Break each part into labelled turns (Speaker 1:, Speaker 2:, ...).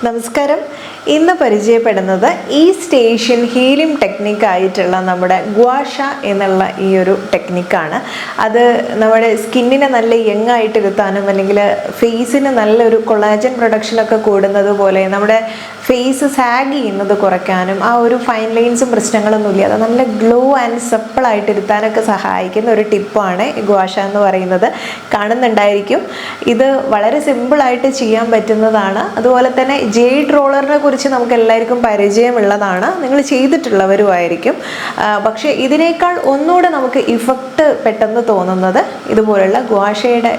Speaker 1: നമസ്കാരം. ഇന്ന് പരിചയപ്പെടുന്നത് ഈ സ്റ്റേഷൻ ഹീലിംഗ് ടെക്നിക്കായിട്ടുള്ള നമ്മുടെ ഗ്വാഷ എന്നുള്ള ഈ ഒരു ടെക്നിക്കാണ്. അത് നമ്മുടെ സ്കിന്നിനെ നല്ല യങ് ആയിട്ട് ഇരുത്താനും അല്ലെങ്കിൽ ഫേസിന് നല്ലൊരു കൊളാജൻ പ്രൊഡക്ഷനൊക്കെ കൂടുന്നത് പോലെ നമ്മുടെ ഫേസ് സാഗ് ചെയ്യുന്നത് കുറയ്ക്കാനും ആ ഒരു ഫൈൻ ലൈൻസും പ്രശ്നങ്ങളൊന്നും ഇല്ല, അത് നല്ല ഗ്ലോ ആൻഡ് സപ്പിളായിട്ട് ഇരുത്താനൊക്കെ സഹായിക്കുന്ന ഒരു ടിപ്പാണ് ഗ്വാഷ എന്ന് പറയുന്നത്. കാണുന്നുണ്ടായിരിക്കും. ഇത് വളരെ സിമ്പിളായിട്ട് ചെയ്യാൻ പറ്റുന്നതാണ്. അതുപോലെ തന്നെ ജെയ്ഡ് റോളറിനെ കുറിച്ച് നമുക്ക് എല്ലാവർക്കും പരിചയമുള്ളതാണ്, നിങ്ങൾ ചെയ്തിട്ടുള്ളവരുമായിരിക്കും. പക്ഷേ ഇതിനേക്കാൾ ഒന്നുകൂടെ നമുക്ക് ഇഫക്റ്റ് പെട്ടെന്ന് തോന്നുന്നത് ഇതുപോലുള്ള ഗ്വാഷയുടെ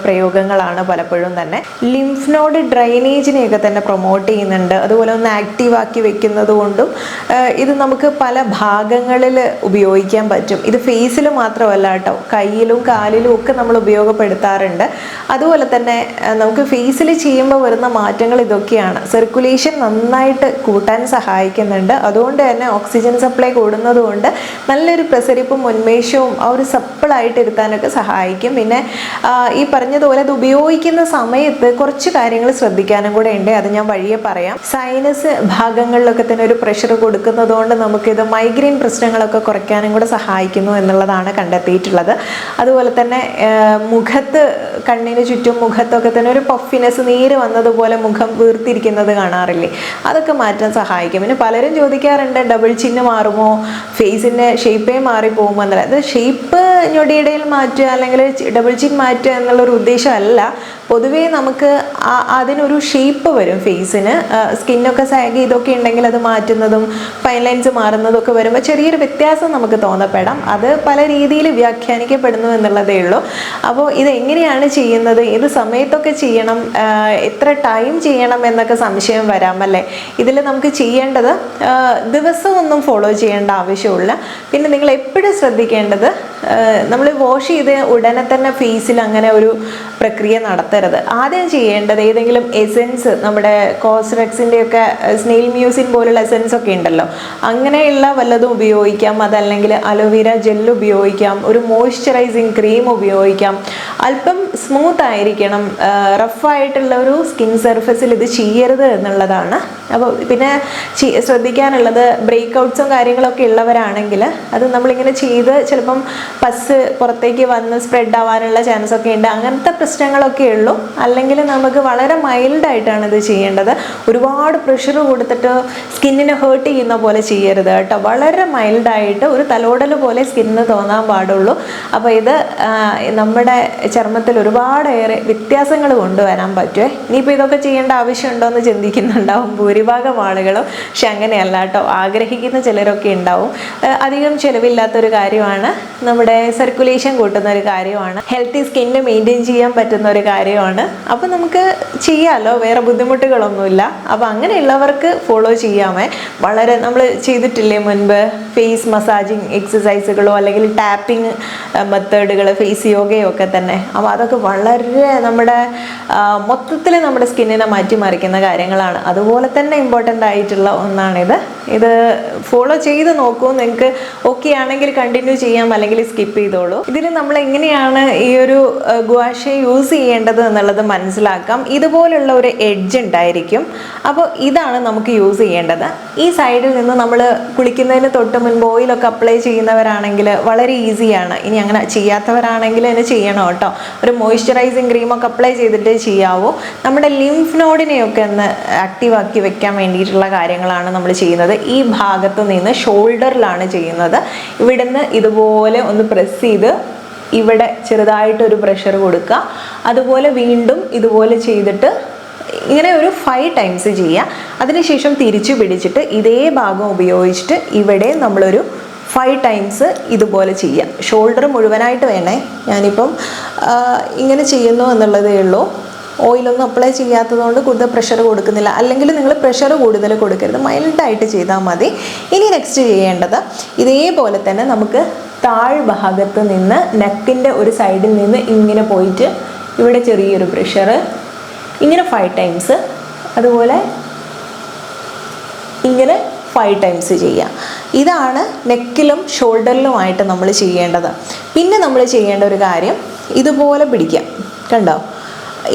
Speaker 1: പ്രയോഗങ്ങളാണ് പലപ്പോഴും തന്നെ. ലിംഫ് നോഡ് ഡ്രൈനേജിനെയൊക്കെ തന്നെ പ്രൊമോട്ട് ചെയ്യുന്നുണ്ട്. അതുപോലെ ഒന്ന് ആക്റ്റീവാക്കി വെക്കുന്നത് കൊണ്ടും ഇത് നമുക്ക് പല ഭാഗങ്ങളിൽ ഉപയോഗിക്കാൻ പറ്റും. ഇത് ഫേസിൽ മാത്രമല്ല കേട്ടോ, കയ്യിലും കാലിലും ഒക്കെ നമ്മൾ ഉപയോഗപ്പെടുത്താറുണ്ട്. അതുപോലെ തന്നെ നമുക്ക് ഫേസിൽ ചെയ്യുമ്പോൾ വരുന്ന മാറ്റങ്ങൾ ഇതൊക്കെയാണ്. സർക്കുലേഷൻ നന്നായിട്ട് കൂട്ടാൻ സഹായിക്കുന്നുണ്ട്. അതുകൊണ്ട് തന്നെ ഓക്സിജൻ സപ്ലൈ കൂടുന്നത് കൊണ്ട് നല്ലൊരു പ്രസരിപ്പും ഉന്മേഷവും ആ ഒരു സപ്പിളായിട്ട് ഇരുത്താനൊക്കെ സഹായിക്കും. പിന്നെ ഈ പറഞ്ഞതുപോലെ അത് ഉപയോഗിക്കുന്ന സമയത്ത് കുറച്ച് കാര്യങ്ങൾ ശ്രദ്ധിക്കാനും കൂടെ ഉണ്ട്. അത് ഞാൻ വഴിയെ പറയാം. സൈനസ് ഭാഗങ്ങളിലൊക്കെ തന്നെ ഒരു പ്രഷർ കൊടുക്കുന്നത് കൊണ്ട് നമുക്കിത് മൈഗ്രെയിൻ പ്രശ്നങ്ങളൊക്കെ കുറയ്ക്കാനും കൂടെ സഹായിക്കുന്നു എന്നുള്ളതാണ് കണ്ടെത്തിയിട്ടുള്ളത്. അതുപോലെ തന്നെ മുഖത്ത്, കണ്ണിന് ചുറ്റും മുഖത്തൊക്കെ തന്നെ ഒരു പഫിനെസ്, നീര് വന്നതുപോലെ മുഖം വീർത്തിരിക്കുന്നത് കാണാറില്ലേ, അതൊക്കെ മാറ്റാൻ സഹായിക്കും. പിന്നെ പലരും ചോദിക്കാറുണ്ട് ഡബിൾ ചിന്ന് മാറുമോ, ഫേസിൻ്റെ ഷേപ്പേ മാറിപ്പോകുമോ എന്നല്ല. അത് ഷേപ്പ് ഞൊടിയിടയിൽ മാറ്റുക അല്ലെങ്കിൽ ഡബിൾ ചിൻ മാറ്റുക എന്നുള്ളൊരു ഉദ്ദേശമല്ല. പൊതുവേ നമുക്ക് അതിനൊരു ഷേപ്പ് വരും ഫേസിന്. സ്കിന്നൊക്കെ സാഗ് ചെയ്തൊക്കെ ഉണ്ടെങ്കിൽ അത് മാറ്റുന്നതും ഫൈൻ ലൈൻസ് മാറുന്നതും ഒക്കെ വരുമ്പോൾ ചെറിയൊരു വ്യത്യാസം നമുക്ക് തോന്നപ്പെടാം. അത് പല രീതിയിൽ വ്യാഖ്യാനിക്കപ്പെടുന്നു എന്നുള്ളതേ ഉള്ളൂ. അപ്പോൾ ഇതെങ്ങനെയാണ് ചെയ്യുന്നത്, ഏത് സമയത്തൊക്കെ ചെയ്യണം, എത്ര ടൈം ചെയ്യണം എന്നൊക്കെ സംശയം വരാം അല്ലേ. ഇതിൽ നമുക്ക് ചെയ്യേണ്ടത് ദിവസമൊന്നും ഫോളോ ചെയ്യേണ്ട ആവശ്യമില്ല. പിന്നെ നിങ്ങൾ എപ്പോഴും ശ്രദ്ധിക്കേണ്ടത്, നമ്മൾ വാഷ് ചെയ്ത് ഉടനെ തന്നെ ഫേസിൽ അങ്ങനെ ഒരു പ്രക്രിയ നടത്തരുത്. ആദ്യം ചെയ്യേണ്ടത് ഏതെങ്കിലും എസെൻസ്, നമ്മുടെ കോസ്റെക്സിൻ്റെ ഒക്കെ സ്നെയിൽ മ്യൂസിൻ പോലുള്ള എസെൻസ് ഒക്കെ ഉണ്ടല്ലോ, അങ്ങനെയുള്ള വല്ലതും ഉപയോഗിക്കാം. അതല്ലെങ്കിൽ അലോവേര ജെല്ല് ഉപയോഗിക്കാം. ഒരു മോയ്സ്ചറൈസിങ് ക്രീം ഉപയോഗിക്കാം. അല്പം സ്മൂത്ത് ആയിരിക്കണം. റഫായിട്ടുള്ള ഒരു സ്കിൻ സർഫസിൽ ഇത് ചെയ്യരുത് എന്നുള്ളതാണ്. അപ്പോൾ പിന്നെ ശ്രദ്ധിക്കാനുള്ളത്, ബ്രേക്ക് ഔട്ട്സും കാര്യങ്ങളൊക്കെ ഉള്ളവരാണെങ്കിൽ അത് നമ്മളിങ്ങനെ ചെയ്ത് ചിലപ്പം പസ് പുറത്തേക്ക് വന്ന് സ്പ്രെഡ് ആവാനുള്ള ചാൻസ് ഒക്കെ ഉണ്ട്. അങ്ങനത്തെ പ്രശ്നങ്ങളൊക്കെ ഉള്ളൂ. അല്ലെങ്കിൽ നമുക്ക് വളരെ മൈൽഡായിട്ടാണ് ഇത് ചെയ്യേണ്ടത്. ഒരുപാട് പ്രഷർ കൊടുത്തിട്ട് സ്കിന്നിനെ ഹേർട്ട് ചെയ്യുന്ന പോലെ ചെയ്യരുത് കേട്ടോ. വളരെ മൈൽഡായിട്ട് ഒരു തലോടൽ പോലെ സ്കിന്നിന് തോന്നാൻ പാടുള്ളൂ. അപ്പോൾ ഇത് നമ്മുടെ ചർമ്മത്തിൽ ഒരുപാടേറെ വ്യത്യാസങ്ങൾ കൊണ്ടുവരാൻ പറ്റുമേ. ഇനിയിപ്പോൾ ഇതൊക്കെ ചെയ്യേണ്ട ആവശ്യമുണ്ടോ എന്ന് ചിന്തിക്കുന്നുണ്ടാവും ഭൂരിഭാഗം ആളുകളും. പക്ഷെ അങ്ങനെയല്ല കേട്ടോ, ആഗ്രഹിക്കുന്ന ചിലരൊക്കെ ഉണ്ടാവും. അധികം ചിലവില്ലാത്തൊരു കാര്യമാണ്, നമ്മുടെ സർക്കുലേഷൻ കൂട്ടുന്ന ഒരു കാര്യമാണ്, ഹെൽത്തി സ്കിന്ന് മെയിൻറ്റെയിൻ ചെയ്യാൻ പറ്റുന്ന ഒരു കാര്യമാണ്. അപ്പോൾ നമുക്ക് ചെയ്യാമല്ലോ, വേറെ ബുദ്ധിമുട്ടുകളൊന്നുമില്ല. അപ്പോൾ അങ്ങനെയുള്ളവർക്ക് ഫോളോ ചെയ്യാമേ. വളരെ നമ്മൾ ചെയ്തിട്ടില്ലേ മുൻപ് ഫേസ് മസാജിങ് എക്സസൈസുകളോ അല്ലെങ്കിൽ ടാപ്പിംഗ് മെത്തേഡുകൾ, ഫേസ് യോഗയോ ഒക്കെ തന്നെ. അപ്പോൾ അതൊക്കെ വളരെ നമ്മുടെ മൊത്തത്തിൽ നമ്മുടെ സ്കിന്നിനെ മാറ്റിമറിക്കുന്ന കാര്യങ്ങളാണ്. അതുപോലെ തന്നെ ഇമ്പോർട്ടൻ്റ് ആയിട്ടുള്ള ഒന്നാണിത്. ഇത് ഫോളോ ചെയ്ത് നോക്കൂ. നിങ്ങൾക്ക് ഓക്കെ ആണെങ്കിൽ കണ്ടിന്യൂ ചെയ്യാം, അല്ലെങ്കിൽ സ്കിപ്പ് ചെയ്തോളൂ. ഇതിൽ നമ്മൾ എങ്ങനെയാണ് ഈ ഒരു ഗ്വാഷ യൂസ് ചെയ്യേണ്ടത് എന്നുള്ളത് മനസ്സിലാക്കാം. ഇതുപോലുള്ള ഒരു എഡ്ജ് ഉണ്ടായിരിക്കും. അപ്പോൾ ഇതാണ് നമുക്ക് യൂസ് ചെയ്യേണ്ടത്. ഈ സൈഡിൽ നിന്ന് നമ്മൾ കുളിക്കുന്നതിന് തൊട്ട് മുൻപ് ഓയിലൊക്കെ അപ്ലൈ ചെയ്യുന്നവരാണെങ്കിൽ വളരെ ഈസിയാണ്. ഇനി അങ്ങനെ ചെയ്യാത്തവരാണെങ്കിൽ അതിന് ചെയ്യണം കേട്ടോ. ഒരു മോയ്സ്ചറൈസിങ് ക്രീമൊക്കെ അപ്ലൈ ചെയ്തിട്ട് ചെയ്യാവൂ. നമ്മുടെ ലിംഫ് നോഡിനെയൊക്കെ ഒന്ന് ആക്റ്റീവാക്കി വെക്കാൻ വേണ്ടിയിട്ടുള്ള കാര്യങ്ങളാണ് നമ്മൾ ചെയ്യുന്നത്. ഈ ഭാഗത്ത് നിന്ന് ഷോൾഡറിലാണ് ചെയ്യുന്നത്. ഇവിടുന്ന് ഇതുപോലെ ഒന്ന് പ്രസ് ചെയ്ത് ഇവിടെ ചെറുതായിട്ടൊരു പ്രഷർ കൊടുക്കുക. അതുപോലെ വീണ്ടും ഇതുപോലെ ചെയ്തിട്ട് ഇങ്ങനെ ഒരു 5 ടൈംസ് ചെയ്യുക. അതിനുശേഷം തിരിച്ചു പിടിച്ചിട്ട് ഇതേ ഭാഗം ഉപയോഗിച്ചിട്ട് ഇവിടെ നമ്മളൊരു 5 ടൈംസ് ഇതുപോലെ ചെയ്യാം. ഷോൾഡർ മുഴുവനായിട്ട് വേണേ. ഞാനിപ്പം ഇങ്ങനെ ചെയ്യുന്നു എന്നുള്ളതേ ഉള്ളൂ. ഓയിലൊന്നും അപ്ലൈ ചെയ്യാത്തതുകൊണ്ട് കൂടുതൽ പ്രഷർ കൊടുക്കുന്നില്ല. അല്ലെങ്കിൽ നിങ്ങൾ പ്രഷർ കൂടുതൽ കൊടുക്കരുത്, മൈൽഡായിട്ട് ചെയ്താൽ മതി. ഇനി നെക്സ്റ്റ് ചെയ്യേണ്ടത് ഇതേപോലെ തന്നെ നമുക്ക് താഴ്ഭാഗത്ത് നിന്ന് നെക്കിൻ്റെ ഒരു സൈഡിൽ നിന്ന് ഇങ്ങനെ പോയിട്ട് ഇവിടെ ചെറിയൊരു പ്രഷർ, ഇങ്ങനെ 5 ടൈംസ്, അതുപോലെ ഇങ്ങനെ 5 ടൈംസ് ചെയ്യാം. ഇതാണ് നെക്കിലും ഷോൾഡറിലുമായിട്ട് നമ്മൾ ചെയ്യേണ്ടത്. പിന്നെ നമ്മൾ ചെയ്യേണ്ട ഒരു കാര്യം, ഇതുപോലെ പിടിക്കാം. കണ്ടോ?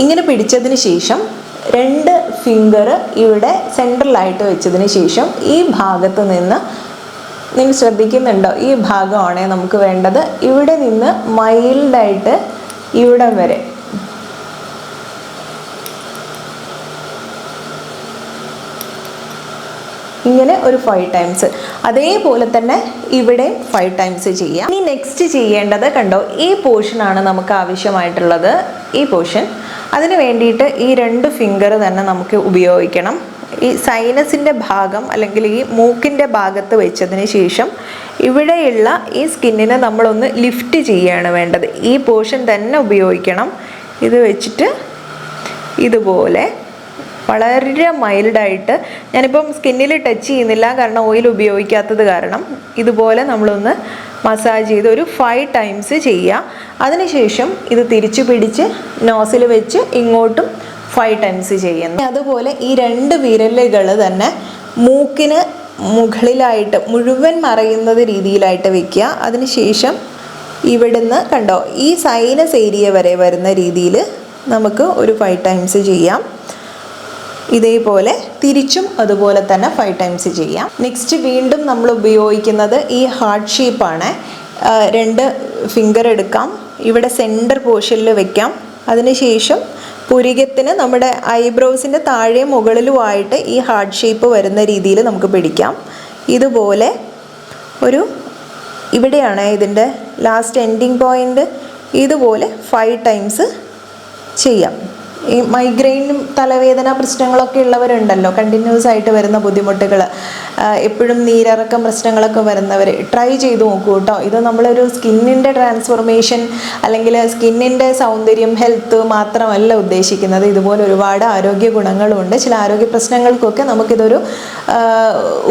Speaker 1: ഇങ്ങനെ പിടിച്ചതിന് ശേഷം 2 ഫിംഗർ ഇവിടെ സെൻട്രലായിട്ട് വെച്ചതിന് ശേഷം ഈ ഭാഗത്ത് നിന്ന്, നിങ്ങൾ ശ്രദ്ധിക്കുന്നുണ്ടോ, ഈ ഭാഗമാണ് നമുക്ക് വേണ്ടത്. ഇവിടെ നിന്ന് മൈൽഡായിട്ട് ഇവിടെ വരെ ഇങ്ങനെ ഒരു 5 ടൈംസ്. അതേപോലെ തന്നെ ഇവിടെ 5 ടൈംസ് ചെയ്യാം. ഇനി നെക്സ്റ്റ് ചെയ്യേണ്ടത് കണ്ടോ, ഈ പോർഷനാണ് നമുക്ക് ആവശ്യമായിട്ടുള്ളത്, ഈ പോർഷൻ. അതിന് വേണ്ടിയിട്ട് ഈ 2 ഫിംഗർ തന്നെ നമുക്ക് ഉപയോഗിക്കണം. ഈ സൈനസിൻ്റെ ഭാഗം അല്ലെങ്കിൽ ഈ മൂക്കിൻ്റെ ഭാഗത്ത് വെച്ചതിന് ശേഷം ഇവിടെയുള്ള ഈ സ്കിന്നിനെ നമ്മളൊന്ന് ലിഫ്റ്റ് ചെയ്യുകയാണ് വേണ്ടത്. ഈ പോർഷൻ തന്നെ ഉപയോഗിക്കണം. ഇത് വെച്ചിട്ട് ഇതുപോലെ വളരെ മൈൽഡായിട്ട്, ഞാനിപ്പം സ്കിന്നിൽ ടച്ച് ചെയ്യുന്നില്ല കാരണം ഓയിൽ ഉപയോഗിക്കാത്തത് കാരണം, ഇതുപോലെ നമ്മളൊന്ന് മസാജ് ചെയ്ത് ഒരു 5 ടൈംസ് ചെയ്യുക. അതിനുശേഷം ഇത് തിരിച്ചു പിടിച്ച് നോസിൽ വെച്ച് ഇങ്ങോട്ടും 5 ടൈംസ് ചെയ്യുന്നു. അതുപോലെ ഈ 2 വിരലുകൾ തന്നെ മൂക്കിന് മുകളിലായിട്ട് മുഴുവൻ മറയുന്നത് രീതിയിലായിട്ട് വെക്കുക. അതിനുശേഷം ഇവിടുന്ന് കണ്ടോ, ഈ സൈനസ് ഏരിയ വരെ വരുന്ന രീതിയിൽ നമുക്ക് ഒരു 5 ടൈംസ് ചെയ്യാം. ഇതേപോലെ തിരിച്ചും അതുപോലെ തന്നെ 5 ടൈംസ് ചെയ്യാം. നെക്സ്റ്റ് വീണ്ടും നമ്മൾ ഉപയോഗിക്കുന്നത് ഈ ഹാർട്ട് ഷേപ്പാണ്. 2 ഫിംഗർ എടുക്കാം, ഇവിടെ സെൻറ്റർ പോർഷനിൽ വെക്കാം. അതിനുശേഷം പുരികത്തിന് നമ്മുടെ ഐബ്രോസിൻ്റെ താഴെ മുകളിലുമായിട്ട് ഈ ഹാർട്ട് ഷേപ്പ് വരുന്ന രീതിയിൽ നമുക്ക് പിടിക്കാം. ഇതുപോലെ ഒരു, ഇവിടെയാണ് ഇതിൻ്റെ ലാസ്റ്റ് എൻഡിങ് പോയിൻ്റ്. ഇതുപോലെ 5 ടൈംസ് ചെയ്യാം. ഈ മൈഗ്രെയിനും തലവേദന പ്രശ്നങ്ങളൊക്കെ ഉള്ളവരുണ്ടല്ലോ, കണ്ടിന്യൂസ് ആയിട്ട് വരുന്ന ബുദ്ധിമുട്ടുകൾ, എപ്പോഴും നീരിറക്കം പ്രശ്നങ്ങളൊക്കെ വരുന്നവർ ട്രൈ ചെയ്ത് നോക്കൂ കേട്ടോ. ഇത് നമ്മളൊരു സ്കിന്നിൻ്റെ ട്രാൻസ്ഫോർമേഷൻ അല്ലെങ്കിൽ സ്കിന്നിൻ്റെ സൗന്ദര്യം, ഹെൽത്ത് മാത്രമല്ല ഉദ്ദേശിക്കുന്നത്. ഇതുപോലെ ഒരുപാട് ആരോഗ്യ ഗുണങ്ങളുണ്ട്. ചില ആരോഗ്യ പ്രശ്നങ്ങൾക്കൊക്കെ നമുക്കിതൊരു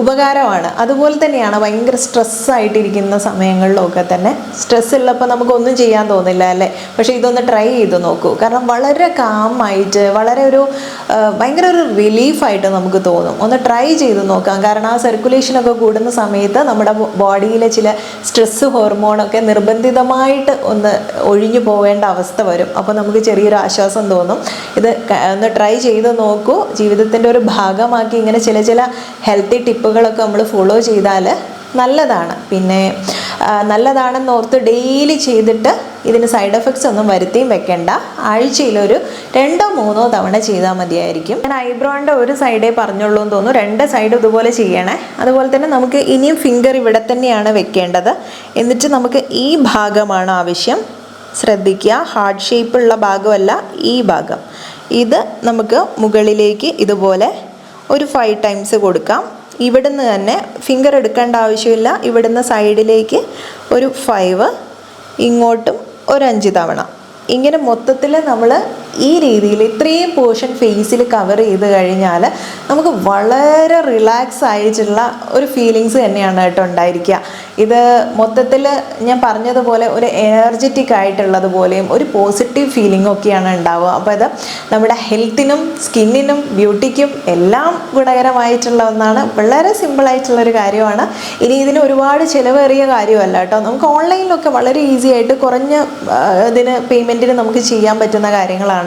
Speaker 1: ഉപകാരമാണ്. അതുപോലെ തന്നെയാണ് ഭയങ്കര സ്ട്രെസ്സായിട്ടിരിക്കുന്ന സമയങ്ങളിലൊക്കെ തന്നെ, സ്ട്രെസ് ഉള്ളപ്പോൾ നമുക്കൊന്നും ചെയ്യാൻ തോന്നില്ല അല്ലേ? പക്ഷേ ഇതൊന്ന് ട്രൈ ചെയ്ത് നോക്കൂ. കാരണം വളരെ കാമായിട്ട്, വളരെ ഒരു ഭയങ്കര ഒരു റിലീഫായിട്ട് നമുക്ക് തോന്നും. ഒന്ന് ട്രൈ ചെയ്ത് നോക്കാം. കാരണം ആ സർക്കുലേഷനൊക്കെ കൂടുന്ന സമയത്ത് നമ്മുടെ ബോഡിയിലെ ചില സ്ട്രെസ് ഹോർമോണൊക്കെ നിർബന്ധിതമായിട്ട് ഒന്ന് ഒഴിഞ്ഞു പോവേണ്ട അവസ്ഥ വരും. അപ്പോൾ നമുക്ക് ചെറിയൊരു ആശ്വാസം തോന്നും. ഇത് ഒന്ന് ട്രൈ ചെയ്ത് നോക്കൂ. ജീവിതത്തിൻ്റെ ഒരു ഭാഗമാക്കി ഇങ്ങനെ ചില ഹെൽത്തി ടിപ്പുകളൊക്കെ നമ്മൾ ഫോളോ ചെയ്താൽ നല്ലതാണ്. പിന്നെ നല്ലതാണെന്ന് ഓർത്ത് ഡെയിലി ചെയ്തിട്ട് ഇതിന് സൈഡ് എഫക്ട്സ് ഒന്നും വരുത്തിയും വെക്കേണ്ട. ആഴ്ചയിലൊരു 2-3 തവണ ചെയ്താൽ മതിയായിരിക്കും. ഞാൻ ഐബ്രോൻ്റെ ഒരു സൈഡേ പറഞ്ഞുള്ളൂ എന്ന് തോന്നുന്നു. 2 സൈഡ് ഇതുപോലെ ചെയ്യണേ. അതുപോലെ തന്നെ നമുക്ക് ഇനിയും ഫിംഗർ ഇവിടെ തന്നെയാണ് വെക്കേണ്ടത്. എന്നിട്ട് നമുക്ക് ഈ ഭാഗമാണ് ആവശ്യം. ശ്രദ്ധിക്കുക, ഹാർട്ട് ഷേപ്പുള്ള ഭാഗമല്ല, ഈ ഭാഗം. ഇത് നമുക്ക് മുകളിലേക്ക് ഇതുപോലെ ഒരു 5 ടൈംസ് കൊടുക്കാം. ഇവിടുന്ന് തന്നെ ഫിംഗർ എടുക്കേണ്ട ആവശ്യമില്ല. ഇവിടുന്ന് സൈഡിലേക്ക് ഒരു 5, ഇങ്ങോട്ടും ഒരു 5 തവണ. ഇങ്ങനെ മൊത്തത്തിൽ നമ്മൾ ഈ രീതിയിൽ ഇത്രയും പോർഷൻ ഫേസിൽ കവർ ചെയ്ത് കഴിഞ്ഞാൽ നമുക്ക് വളരെ റിലാക്സ് ആയിട്ടുള്ള ഒരു ഫീലിങ്സ് തന്നെയാണ് കേട്ടോ ഉണ്ടായിരിക്കുക. ഇത് മൊത്തത്തിൽ ഞാൻ പറഞ്ഞതുപോലെ ഒരു എനർജറ്റിക് ആയിട്ടുള്ളതുപോലെയും ഒരു പോസിറ്റീവ് ഫീലിംഗ് ഒക്കെയാണ് ഉണ്ടാവുക. അപ്പോൾ ഇത് നമ്മുടെ ഹെൽത്തിനും സ്കിന്നിനും ബ്യൂട്ടിക്കും എല്ലാം ഗുണകരമായിട്ടുള്ള ഒന്നാണ്. വളരെ സിമ്പിളായിട്ടുള്ളൊരു കാര്യമാണ്. ഇനി ഇതിന് ഒരുപാട് ചിലവേറിയ കാര്യമല്ല കേട്ടോ. നമുക്ക് ഓൺലൈനിലൊക്കെ വളരെ ഈസി ആയിട്ട് കുറഞ്ഞ ഇതിന് പേയ്മെൻറ്റിന് നമുക്ക് ചെയ്യാൻ പറ്റുന്ന കാര്യങ്ങളാണ്.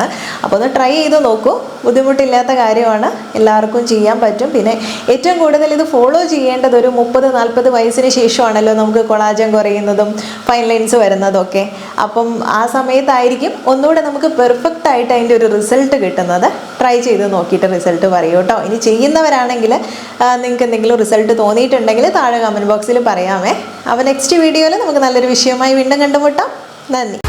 Speaker 1: അപ്പോൾ ഒന്ന് ട്രൈ ചെയ്ത് നോക്കൂ. ബുദ്ധിമുട്ടില്ലാത്ത കാര്യമാണ്, എല്ലാവർക്കും ചെയ്യാൻ പറ്റും. പിന്നെ ഏറ്റവും കൂടുതൽ ഇത് ഫോളോ ചെയ്യേണ്ടത് ഒരു 30-40 വയസ്സിന് ശേഷമാണല്ലോ നമുക്ക് കൊളാജൻ കുറയുന്നതും ഫൈൻ ലൈൻസ് വരുന്നതൊക്കെ. അപ്പം ആ സമയത്തായിരിക്കും ഒന്നുകൂടെ നമുക്ക് പെർഫെക്റ്റ് ആയിട്ട് അതിൻ്റെ ഒരു റിസൾട്ട് കിട്ടുന്നത്. ട്രൈ ചെയ്ത് നോക്കിയിട്ട് റിസൾട്ട് പറയൂ കേട്ടോ. ഇനി ചെയ്യുന്നവരാണെങ്കിൽ നിങ്ങൾക്ക് എന്തെങ്കിലും റിസൾട്ട് തോന്നിയിട്ടുണ്ടെങ്കിൽ താഴെ കമൻറ്റ് ബോക്സിൽ പറയാമേ. അപ്പോൾ നെക്സ്റ്റ് വീഡിയോയിൽ നമുക്ക് നല്ലൊരു വിഷയമായി വീണ്ടും കണ്ടുമുട്ടാം. നന്ദി.